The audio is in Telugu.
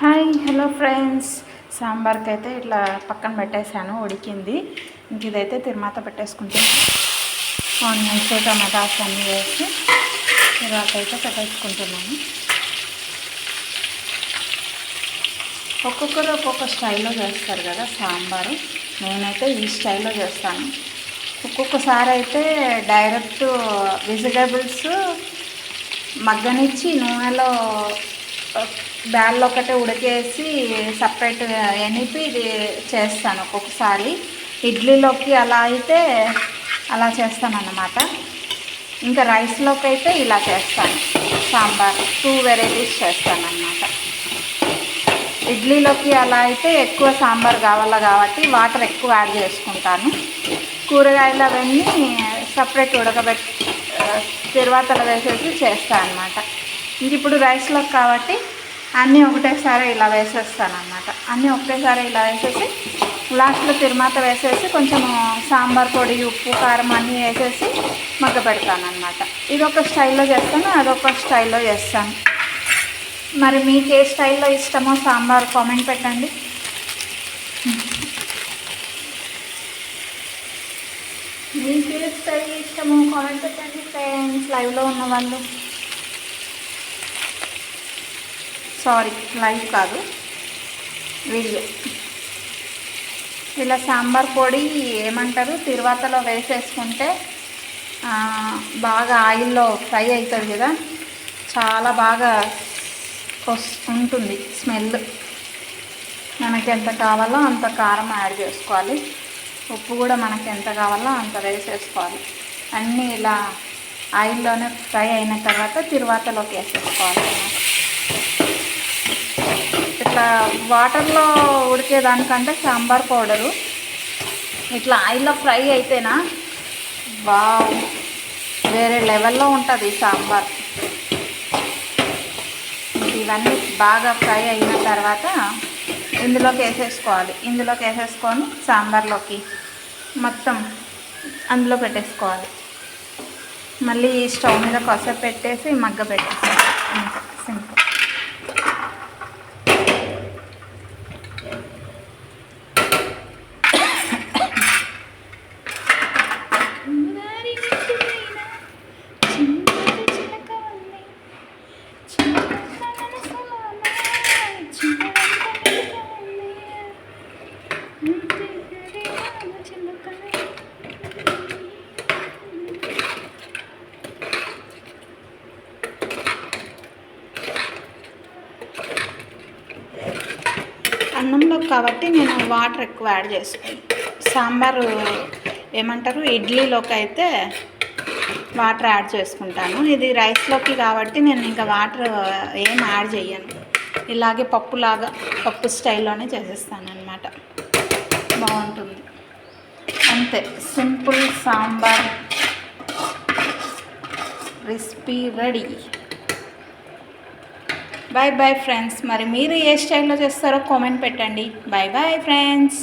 హాయ్ హలో ఫ్రెండ్స్, సాంబార్కి అయితే ఇట్లా పక్కన పెట్టేశాను, ఉడికింది. ఇంక ఇదైతే తిరువాత పెట్టేసుకుంటాను. ఆనియన్స్ టమాటాస్ అన్నీ వేసి తిరువాత అయితే పెట్టేసుకుంటున్నాను. ఒక్కొక్కరు ఒక్కొక్క స్టైల్లో చేస్తారు కదా సాంబారు. నేనైతే ఈ స్టైల్లో చేస్తాను. ఒక్కొక్కసారి అయితే డైరెక్ట్ వెజిటేబుల్స్ మగ్గనిచ్చి నూనెలో బ్యాల్లో ఒకటే ఉడికేసి సపరేట్ ఎనిపి ఇది చేస్తాను. ఒక్కొక్కసారి ఇడ్లీలోకి అలా అయితే అలా చేస్తాను అన్నమాట. ఇంకా రైస్లోకి అయితే ఇలా చేస్తాను. సాంబార్ 2 వెరైటీస్ చేస్తాను అన్నమాట. ఇడ్లీలోకి అలా అయితే ఎక్కువ సాంబార్ కావాలా కాబట్టి వాటర్ ఎక్కువ యాడ్ చేసుకుంటాను. కూరగాయలు అవన్నీ సపరేట్ ఉడకబెట్టి తిరువాతలో వేసేసి చేస్తాను అన్నమాట. ఇంక ఇప్పుడు రైస్లోకి కాబట్టి అన్నీ ఒకటేసారి ఇలా వేసేస్తాను అన్నమాట. అన్నీ ఒకటేసారి ఇలా వేసేసి లాస్ట్లో తిరువాత వేసేసి కొంచెం సాంబార్ పొడి, ఉప్పు, కారం అన్నీ వేసేసి మగ్గ పెడతాను అన్నమాట. ఇదొక స్టైల్లో చేస్తాను, అదొక స్టైల్లో చేస్తాను. మరి మీకు ఏ స్టైల్లో ఇష్టమో సాంబార్ కామెంట్ పెట్టండి. మీకు ఏ స్టైల్ ఇష్టమో కామెంట్ పెట్టండి ఫ్రెండ్స్. లైవ్లో ఉన్న వాళ్ళు, సారీ లైవ్ కాదు వీడియో. ఇలా సాంబార్ పొడి ఏమంటారు తిరువాతలో వేసేసుకుంటే బాగా ఆయిల్లో ఫ్రై అవుతుంది కదా, చాలా బాగా ఉంటుంది స్మెల్. మనకి ఎంత కావాలో అంత కారం యాడ్ చేసుకోవాలి, ఉప్పు కూడా మనకి ఎంత కావాలో అంత వేసేసుకోవాలి. అన్నీ ఇలా ఆయిల్లోనే ఫ్రై అయిన తర్వాత తిరువాతలోకి వేసేసుకోవాలి. ఇట్లా వాటర్లో ఉడికేదానికంటే సాంబార్ పౌడరు ఇట్లా ఆయిల్లో ఫ్రై అయితేనా వేరే లెవెల్లో ఉంటుంది సాంబార్. ఇవన్నీ బాగా ఫ్రై అయిన తర్వాత ఇందులోకి వేసేసుకోవాలి. ఇందులోకి వేసేసుకొని సాంబార్లోకి మొత్తం అందులో పెట్టేసుకోవాలి. మళ్ళీ స్టవ్ మీద కాసేపు పెట్టేసి మగ్గ పెట్టేసుకోవాలి. అంతే, సింపుల్. అన్నంలో కాబట్టి నేను వాటర్ ఎక్కువ యాడ్ చేసుకుంటాను. సాంబారు ఏమంటారు ఇడ్లీలోకి అయితే వాటర్ యాడ్ చేసుకుంటాను. ఇది రైస్లోకి కాబట్టి నేను ఇంకా వాటర్ ఏం యాడ్ చేయను. ఇలాగే పప్పు స్టైల్లోనే చేసేస్తాను అన్నమాట. బాగుంటుంది. అంతే, simple sambar recipe ready. Bye bye friends. మరి మీరు ఏ స్టైల్లో చేస్తారో కామెంట్ పెట్టండి. Bye bye friends.